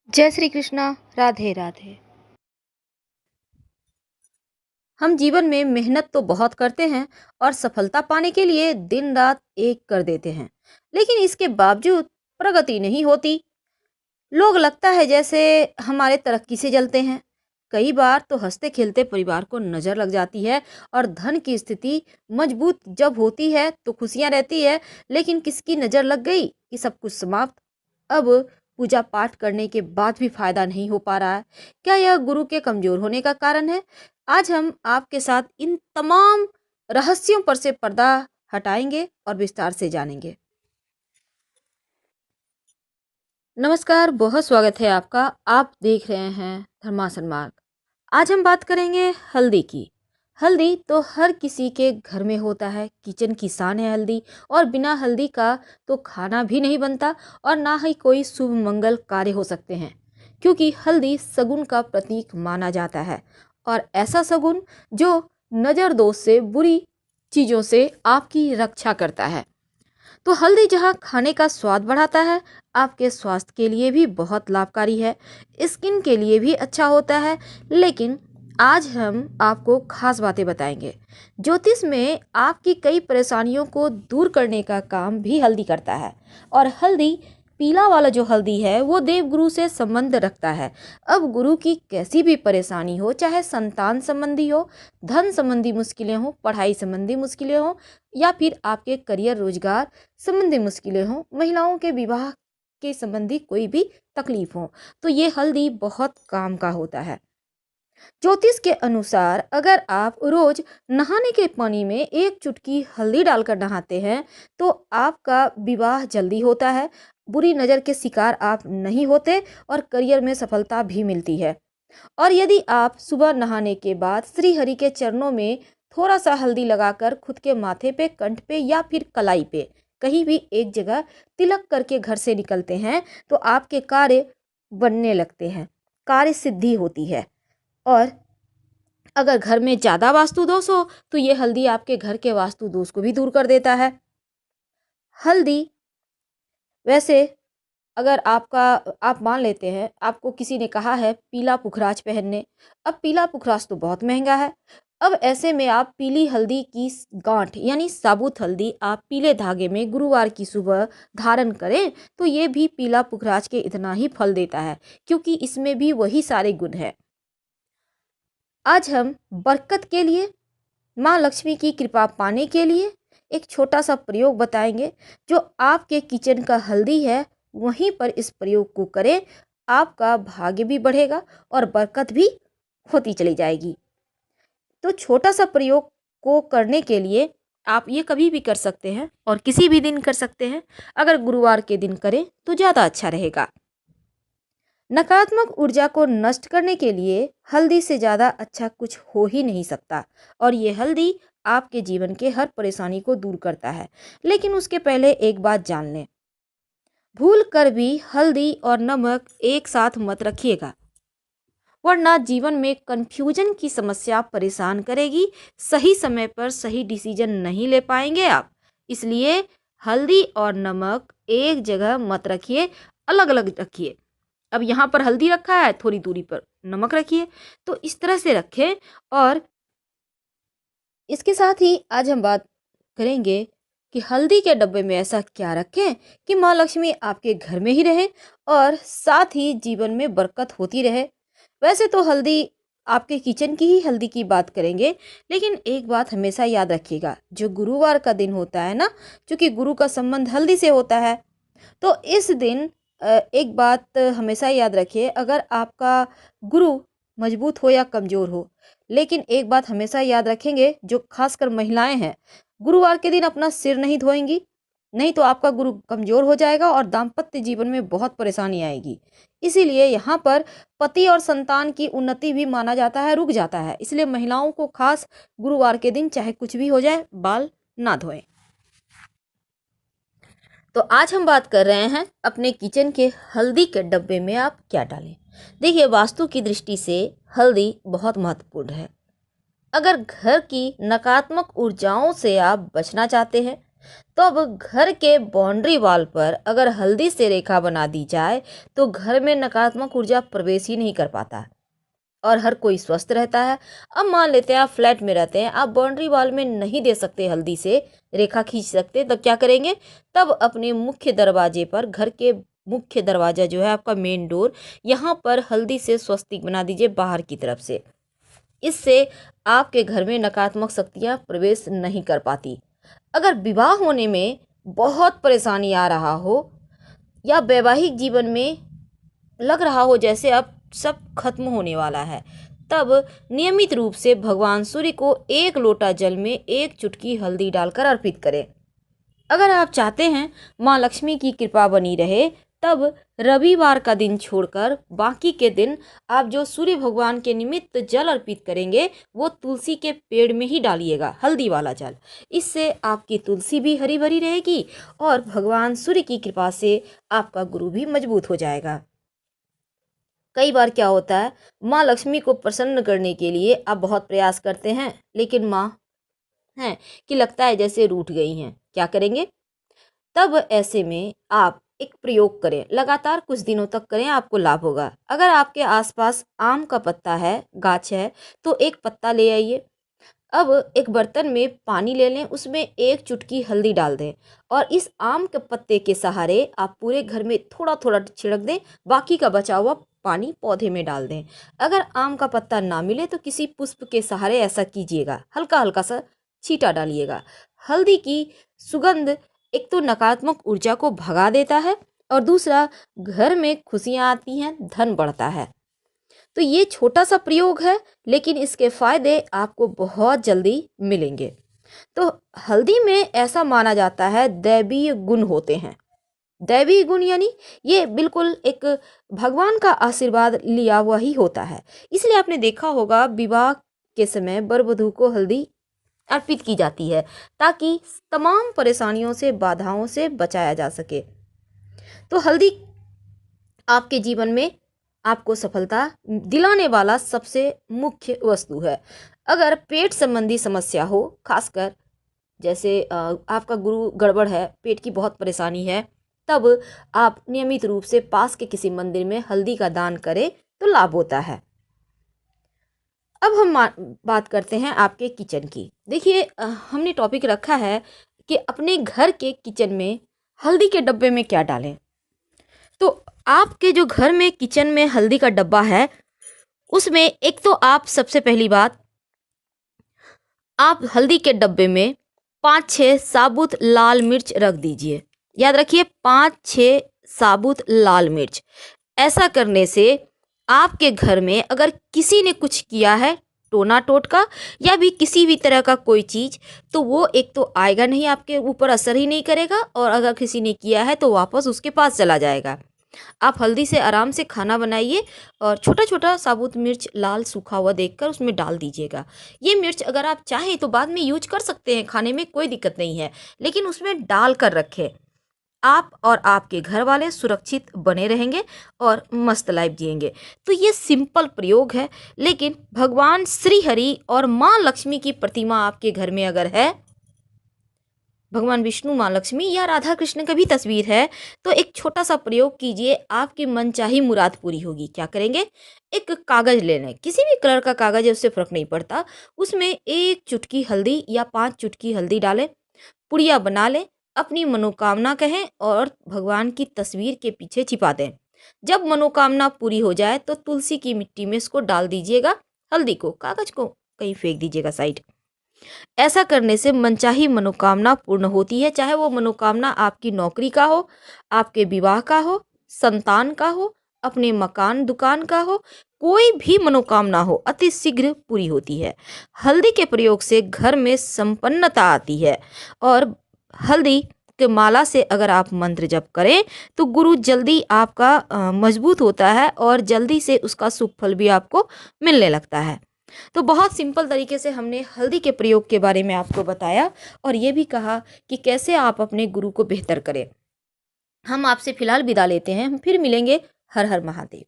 जय श्री कृष्णा। राधे राधे। हम जीवन में मेहनत तो बहुत करते हैं और सफलता पाने के लिए दिन रात एक कर देते हैं, लेकिन इसके बावजूद प्रगति नहीं होती। लोग लगता है जैसे हमारे तरक्की से जलते हैं। कई बार तो हंसते खेलते परिवार को नजर लग जाती है और धन की स्थिति मजबूत जब होती है तो खुशियां रहती है, लेकिन किसकी नजर लग गई कि सब कुछ समाप्त। अब पूजा पाठ करने के बाद भी फायदा नहीं हो पा रहा है। क्या यह गुरु के कमजोर होने का कारण है? आज हम आपके साथ इन तमाम रहस्यों पर से पर्दा हटाएंगे और विस्तार से जानेंगे। नमस्कार, बहुत स्वागत है आपका। आप देख रहे हैं धर्मासन मार्ग। आज हम बात करेंगे हल्दी की। हल्दी तो हर किसी के घर में होता है, किचन की शान है हल्दी। और बिना हल्दी का तो खाना भी नहीं बनता और ना ही कोई शुभ मंगल कार्य हो सकते हैं, क्योंकि हल्दी शगुन का प्रतीक माना जाता है। और ऐसा शगुन जो नजर दोष से, बुरी चीजों से आपकी रक्षा करता है। तो हल्दी जहाँ खाने का स्वाद बढ़ाता है, आपके स्वास्थ्य के लिए भी बहुत लाभकारी है, स्किन के लिए भी अच्छा होता है। लेकिन आज हम आपको खास बातें बताएंगे। ज्योतिष में आपकी कई परेशानियों को दूर करने का काम भी हल्दी करता है। और हल्दी, पीला वाला जो हल्दी है, वो देवगुरु से संबंध रखता है। अब गुरु की कैसी भी परेशानी हो, चाहे संतान संबंधी हो, धन संबंधी मुश्किलें हो, पढ़ाई संबंधी मुश्किलें हो, या फिर आपके करियर रोजगार संबंधी मुश्किलें हों, महिलाओं के विवाह के संबंधी कोई भी तकलीफ हो, तो ये हल्दी बहुत काम का होता है। ज्योतिष के अनुसार अगर आप रोज नहाने के पानी में एक चुटकी हल्दी डालकर नहाते हैं तो आपका विवाह जल्दी होता है, बुरी नजर के शिकार आप नहीं होते और करियर में सफलता भी मिलती है। और यदि आप सुबह नहाने के बाद श्री हरि के चरणों में थोड़ा सा हल्दी लगाकर खुद के माथे पे, कंठ पे या फिर कलाई पे कहीं भी एक जगह तिलक करके घर से निकलते हैं तो आपके कार्य बनने लगते हैं, कार्य सिद्धि होती है। और अगर घर में ज्यादा वास्तु दोष हो तो ये हल्दी आपके घर के वास्तु दोष को भी दूर कर देता है। हल्दी, वैसे अगर आप मान लेते हैं आपको किसी ने कहा है पीला पुखराज पहनने। अब पीला पुखराज तो बहुत महंगा है। अब ऐसे में आप पीली हल्दी की गांठ यानी साबुत हल्दी आप पीले धागे में गुरुवार की सुबह धारण करें तो ये भी पीला पुखराज के इतना ही फल देता है, क्योंकि इसमें भी वही सारे गुण है। आज हम बरकत के लिए, माँ लक्ष्मी की कृपा पाने के लिए एक छोटा सा प्रयोग बताएंगे। जो आपके किचन का हल्दी है वहीं पर इस प्रयोग को करें, आपका भाग्य भी बढ़ेगा और बरकत भी होती चली जाएगी। तो छोटा सा प्रयोग को करने के लिए आप ये कभी भी कर सकते हैं और किसी भी दिन कर सकते हैं। अगर गुरुवार के दिन करें तो ज़्यादा अच्छा रहेगा। नकारात्मक ऊर्जा को नष्ट करने के लिए हल्दी से ज़्यादा अच्छा कुछ हो ही नहीं सकता। और ये हल्दी आपके जीवन के हर परेशानी को दूर करता है। लेकिन उसके पहले एक बात जान लें, भूल कर भी हल्दी और नमक एक साथ मत रखिएगा, वरना जीवन में कंफ्यूजन की समस्या परेशान करेगी। सही समय पर सही डिसीजन नहीं ले पाएंगे आप। इसलिए हल्दी और नमक एक जगह मत रखिए, अलग अलग रखिए। अब यहाँ पर हल्दी रखा है, थोड़ी दूरी पर नमक रखिए, तो इस तरह से रखें। और इसके साथ ही आज हम बात करेंगे कि हल्दी के डब्बे में ऐसा क्या रखें कि माँ लक्ष्मी आपके घर में ही रहे और साथ ही जीवन में बरकत होती रहे। वैसे तो हल्दी, आपके किचन की ही हल्दी की बात करेंगे, लेकिन एक बात हमेशा याद रखिएगा, जो गुरुवार का दिन होता है ना, क्योंकि गुरु का संबंध हल्दी से होता है, तो इस दिन एक बात हमेशा याद रखिए, अगर आपका गुरु मजबूत हो या कमजोर हो, लेकिन एक बात हमेशा याद रखेंगे, जो खासकर महिलाएं हैं, गुरुवार के दिन अपना सिर नहीं धोएंगी, नहीं तो आपका गुरु कमजोर हो जाएगा और दाम्पत्य जीवन में बहुत परेशानी आएगी। इसीलिए यहाँ पर पति और संतान की उन्नति भी माना जाता है, रुक जाता है। इसलिए महिलाओं को खास गुरुवार के दिन चाहे कुछ भी हो जाए, बाल ना धोएं। तो आज हम बात कर रहे हैं अपने किचन के हल्दी के डब्बे में आप क्या डालें। देखिए, वास्तु की दृष्टि से हल्दी बहुत महत्वपूर्ण है। अगर घर की नकारात्मक ऊर्जाओं से आप बचना चाहते हैं तो अब घर के बाउंड्री वॉल पर अगर हल्दी से रेखा बना दी जाए तो घर में नकारात्मक ऊर्जा प्रवेश ही नहीं कर पाता और हर कोई स्वस्थ रहता है। अब मान लेते हैं आप फ्लैट में रहते हैं, आप बाउंड्री वॉल में नहीं दे सकते हल्दी से रेखा खींच सकते, तब क्या करेंगे? तब अपने मुख्य दरवाजे पर, घर के मुख्य दरवाजा जो है आपका मेन डोर, यहाँ पर हल्दी से स्वस्तिक बना दीजिए बाहर की तरफ से। इससे आपके घर में नकारात्मक शक्तियाँ प्रवेश नहीं कर पाती। अगर विवाह होने में बहुत परेशानी आ रहा हो या वैवाहिक जीवन में लग रहा हो जैसे अब सब खत्म होने वाला है, तब नियमित रूप से भगवान सूर्य को एक लोटा जल में एक चुटकी हल्दी डालकर अर्पित करें। अगर आप चाहते हैं माँ लक्ष्मी की कृपा बनी रहे, तब रविवार का दिन छोड़कर बाकी के दिन आप जो सूर्य भगवान के निमित्त जल अर्पित करेंगे वो तुलसी के पेड़ में ही डालिएगा, हल्दी वाला जल। इससे आपकी तुलसी भी हरी भरी रहेगी और भगवान सूर्य की कृपा से आपका गुरु भी मजबूत हो जाएगा। कई बार क्या होता है, माँ लक्ष्मी को प्रसन्न करने के लिए आप बहुत प्रयास करते हैं, लेकिन माँ हैं कि लगता है जैसे रूठ गई हैं। क्या करेंगे? तब ऐसे में आप एक प्रयोग करें, लगातार कुछ दिनों तक करें, आपको लाभ होगा। अगर आपके आसपास आम का पत्ता है, गाछ है, तो एक पत्ता ले आइए। अब एक बर्तन में पानी ले लें, उसमें एक चुटकी हल्दी डाल दें और इस आम के पत्ते के सहारे आप पूरे घर में थोड़ा थोड़ा छिड़क दें, बाकी का बचा हुआ पानी पौधे में डाल दें। अगर आम का पत्ता ना मिले तो किसी पुष्प के सहारे ऐसा कीजिएगा, हल्का हल्का सा छींटा डालिएगा। हल्दी की सुगंध एक तो नकारात्मक ऊर्जा को भगा देता है और दूसरा घर में खुशियाँ आती हैं, धन बढ़ता है। तो ये छोटा सा प्रयोग है, लेकिन इसके फायदे आपको बहुत जल्दी मिलेंगे। तो हल्दी में ऐसा माना जाता है दैवीय गुण होते हैं। दैवीय गुण यानी ये बिल्कुल एक भगवान का आशीर्वाद लिया हुआ ही होता है। इसलिए आपने देखा होगा विवाह के समय वर वधू को हल्दी अर्पित की जाती है ताकि तमाम परेशानियों से, बाधाओं से बचाया जा सके। तो हल्दी आपके जीवन में आपको सफलता दिलाने वाला सबसे मुख्य वस्तु है। अगर पेट संबंधी समस्या हो, खासकर जैसे आपका गुरु गड़बड़ है, पेट की बहुत परेशानी है, तब आप नियमित रूप से पास के किसी मंदिर में हल्दी का दान करें तो लाभ होता है। अब हम बात करते हैं आपके किचन की। देखिए हमने टॉपिक रखा है कि अपने घर के किचन में हल्दी के डब्बे में क्या डालें। तो आपके जो घर में किचन में हल्दी का डब्बा है, उसमें एक तो आप सबसे पहली बात, आप हल्दी के डब्बे में 5-6 साबुत लाल मिर्च रख दीजिए। याद रखिए 5-6 साबुत लाल मिर्च। ऐसा करने से आपके घर में अगर किसी ने कुछ किया है, टोना टोटका या भी किसी भी तरह का कोई चीज़, तो वो एक तो आएगा नहीं, आपके ऊपर असर ही नहीं करेगा, और अगर किसी ने किया है तो वापस उसके पास चला जाएगा। आप हल्दी से आराम से खाना बनाइए और छोटा छोटा साबुत मिर्च लाल सूखा हुआ देखकर उसमें डाल दीजिएगा। ये मिर्च अगर आप चाहें तो बाद में यूज कर सकते हैं, खाने में कोई दिक्कत नहीं है, लेकिन उसमें डाल कर रखें। आप और आपके घर वाले सुरक्षित बने रहेंगे और मस्त लाइफ जिएंगे। तो ये सिंपल प्रयोग है, लेकिन भगवान श्री हरि और माँ लक्ष्मी की प्रतिमा आपके घर में अगर है, भगवान विष्णु, माँ लक्ष्मी या राधा कृष्ण का भी तस्वीर है, तो एक छोटा सा प्रयोग कीजिए, आपकी मनचाही मुराद पूरी होगी। क्या करेंगे? एक कागज ले लें, किसी भी कलर का कागज है, उससे फर्क नहीं पड़ता। उसमें एक चुटकी हल्दी या 5 चुटकी हल्दी डालें, पुड़िया बना लें, अपनी मनोकामना कहें और भगवान की तस्वीर के पीछे छिपा दें। जब मनोकामना पूरी हो जाए तो तुलसी की मिट्टी में इसको डाल दीजिएगा, हल्दी को, कागज को कहीं फेंक दीजिएगा साइड। ऐसा करने से मनचाही मनोकामना पूर्ण होती है, चाहे वो मनोकामना आपकी नौकरी का हो, आपके विवाह का हो, संतान का हो, अपने मकान दुकान का हो, कोई भी मनोकामना हो, अति शीघ्र पूरी होती है। हल्दी के प्रयोग से घर में संपन्नता आती है और हल्दी के माला से अगर आप मंत्र जप करें तो गुरु जल्दी आपका मजबूत होता है और जल्दी से उसका शुभ फल भी आपको मिलने लगता है। तो बहुत सिंपल तरीके से हमने हल्दी के प्रयोग के बारे में आपको बताया और ये भी कहा कि कैसे आप अपने गुरु को बेहतर करें। हम आपसे फिलहाल विदा लेते हैं, हम फिर मिलेंगे। हर हर महादेव।